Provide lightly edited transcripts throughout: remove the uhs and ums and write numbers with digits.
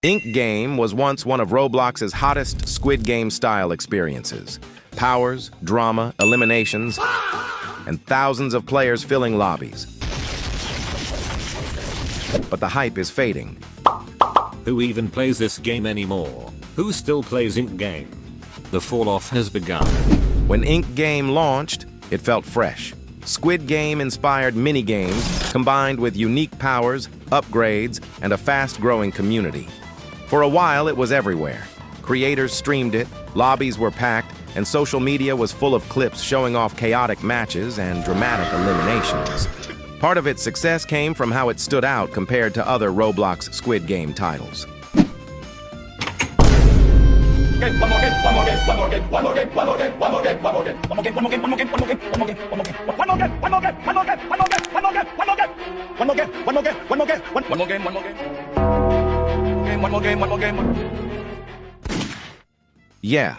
Ink Game was once one of Roblox's hottest Squid Game-style experiences. Powers, drama, eliminations, and thousands of players filling lobbies. But the hype is fading. Who even plays this game anymore? Who still plays Ink Game? The fall-off has begun. When Ink Game launched, it felt fresh. Squid Game-inspired minigames combined with unique powers, upgrades, and a fast-growing community. For a while, it was everywhere. Creators streamed it, lobbies were packed, and social media was full of clips showing off chaotic matches and dramatic eliminations. Part of its success came from how it stood out compared to other Roblox Squid Game titles. Yeah.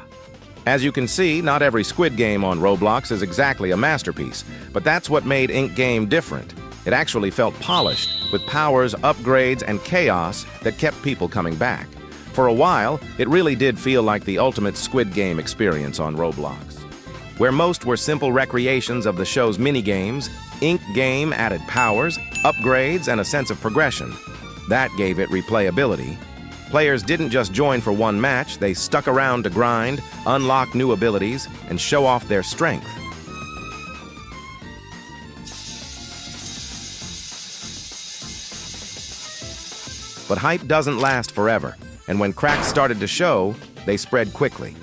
As you can see, not every Squid Game on Roblox is exactly a masterpiece, but that's what made Ink Game different. It actually felt polished, with powers, upgrades, and chaos that kept people coming back. For a while, it really did feel like the ultimate Squid Game experience on Roblox. Where most were simple recreations of the show's minigames, Ink Game added powers, upgrades, and a sense of progression. That gave it replayability. Players didn't just join for one match, they stuck around to grind, unlock new abilities, and show off their strength. But hype doesn't last forever, and when cracks started to show, they spread quickly.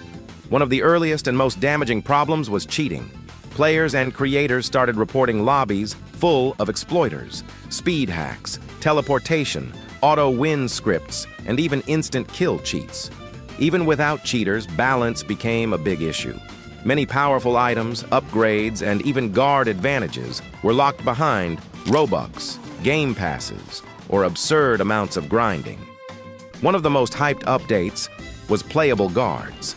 One of the earliest and most damaging problems was cheating. Players and creators started reporting lobbies full of exploiters, speed hacks, teleportation, auto-win scripts, and even instant kill cheats. Even without cheaters, balance became a big issue. Many powerful items, upgrades, and even guard advantages were locked behind Robux, game passes, or absurd amounts of grinding. One of the most hyped updates was Playable Guards.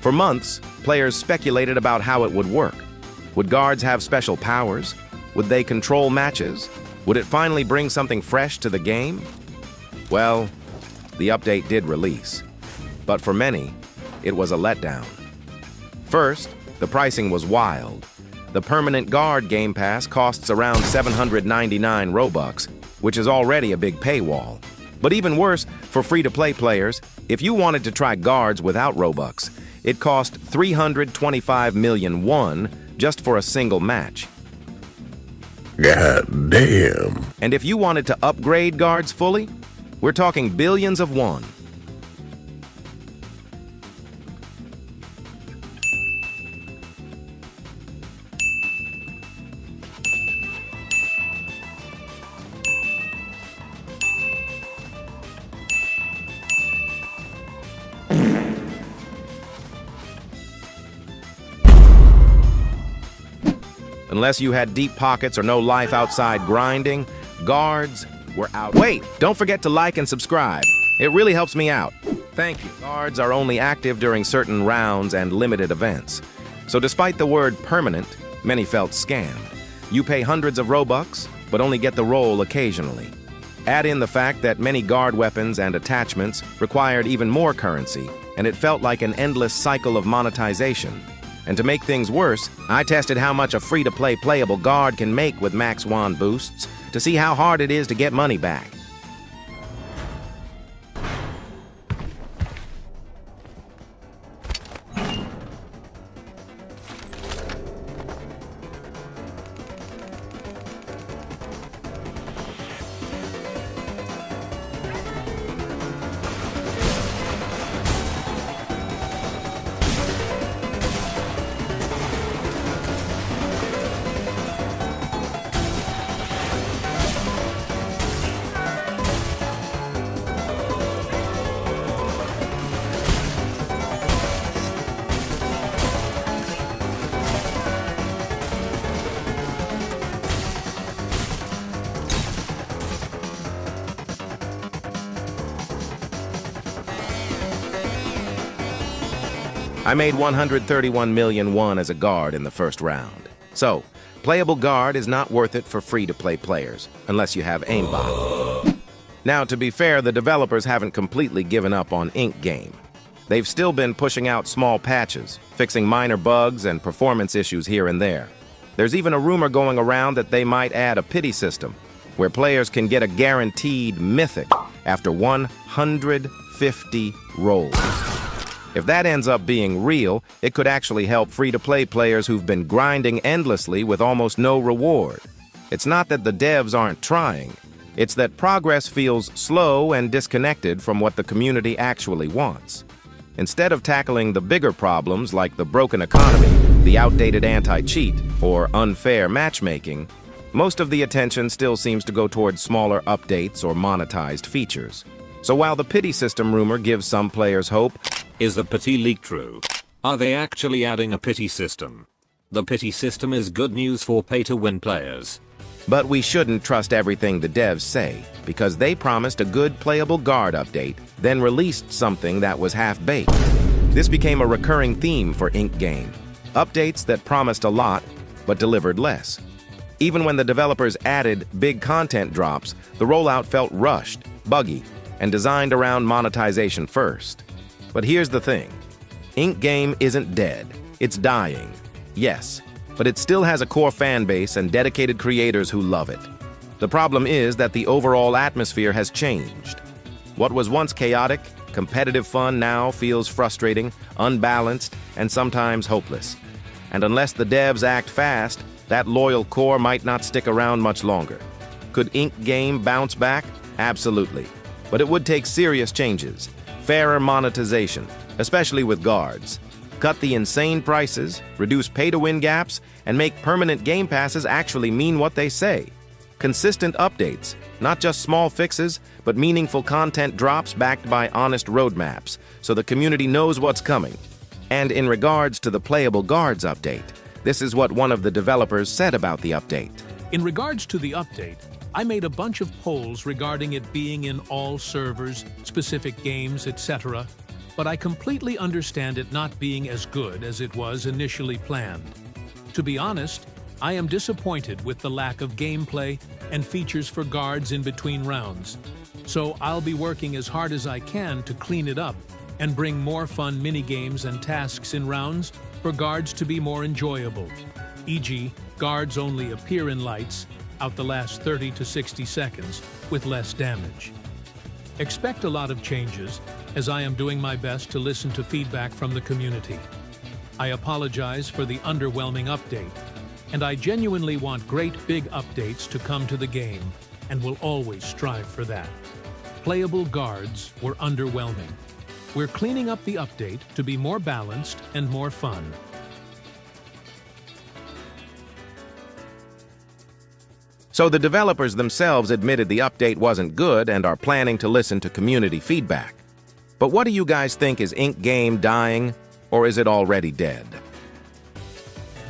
For months, players speculated about how it would work. Would guards have special powers? Would they control matches? Would it finally bring something fresh to the game? Well, the update did release. But for many, it was a letdown. First, the pricing was wild. The permanent guard game pass costs around 799 Robux, which is already a big paywall. But even worse, for free-to-play players, if you wanted to try guards without Robux, it cost 325 million won just for a single match. God damn. And if you wanted to upgrade guards fully, we're talking billions of won. Unless you had deep pockets or no life outside grinding, guards were out. Wait, don't forget to like and subscribe. It really helps me out. Thank you. Guards are only active during certain rounds and limited events. So despite the word permanent, many felt scammed. You pay hundreds of Robux, but only get the role occasionally. Add in the fact that many guard weapons and attachments required even more currency, and it felt like an endless cycle of monetization. And to make things worse, I tested how much a free-to-play playable guard can make with max wand boosts to see how hard it is to get money back. I made 131 million won as a guard in the first round. So, Playable Guard is not worth it for free-to-play players, unless you have aimbot. Now, to be fair, the developers haven't completely given up on Ink Game. They've still been pushing out small patches, fixing minor bugs and performance issues here and there. There's even a rumor going around that they might add a pity system, where players can get a guaranteed mythic after 150 rolls. If that ends up being real, it could actually help free-to-play players who've been grinding endlessly with almost no reward. It's not that the devs aren't trying. It's that progress feels slow and disconnected from what the community actually wants. Instead of tackling the bigger problems like the broken economy, the outdated anti-cheat, or unfair matchmaking, most of the attention still seems to go towards smaller updates or monetized features. So while the pity system rumor gives some players hope, is the pity leak true? Are they actually adding a pity system? The pity system is good news for pay-to-win players. but we shouldn't trust everything the devs say, because they promised a good playable guard update, then released something that was half-baked. This became a recurring theme for Ink Game. Updates that promised a lot, but delivered less. Even when the developers added big content drops, the rollout felt rushed, buggy, and designed around monetization first. But here's the thing. Ink Game isn't dead. It's dying. Yes, but it still has a core fan base and dedicated creators who love it. The problem is that the overall atmosphere has changed. What was once chaotic, competitive fun now feels frustrating, unbalanced, and sometimes hopeless. And unless the devs act fast, that loyal core might not stick around much longer. Could Ink Game bounce back? Absolutely. But it would take serious changes. Fairer monetization, especially with guards. Cut the insane prices, reduce pay-to-win gaps, and make permanent game passes actually mean what they say. Consistent updates, not just small fixes, but meaningful content drops backed by honest roadmaps, so the community knows what's coming. And in regards to the Playable Guards update, this is what one of the developers said about the update. In regards to the update, I made a bunch of polls regarding it being in all servers, specific games, etc., but I completely understand it not being as good as it was initially planned. To be honest, I am disappointed with the lack of gameplay and features for guards in between rounds. So I'll be working as hard as I can to clean it up and bring more fun minigames and tasks in rounds for guards to be more enjoyable. E.g., guards only appear in lights out the last 30 to 60 seconds with less damage. Expect a lot of changes, as I am doing my best to listen to feedback from the community. I apologize for the underwhelming update, and I genuinely want great big updates to come to the game, and will always strive for that. Playable guards were underwhelming. We're cleaning up the update to be more balanced and more fun. So the developers themselves admitted the update wasn't good and are planning to listen to community feedback. But what do you guys think? Is Ink Game dying, or is it already dead?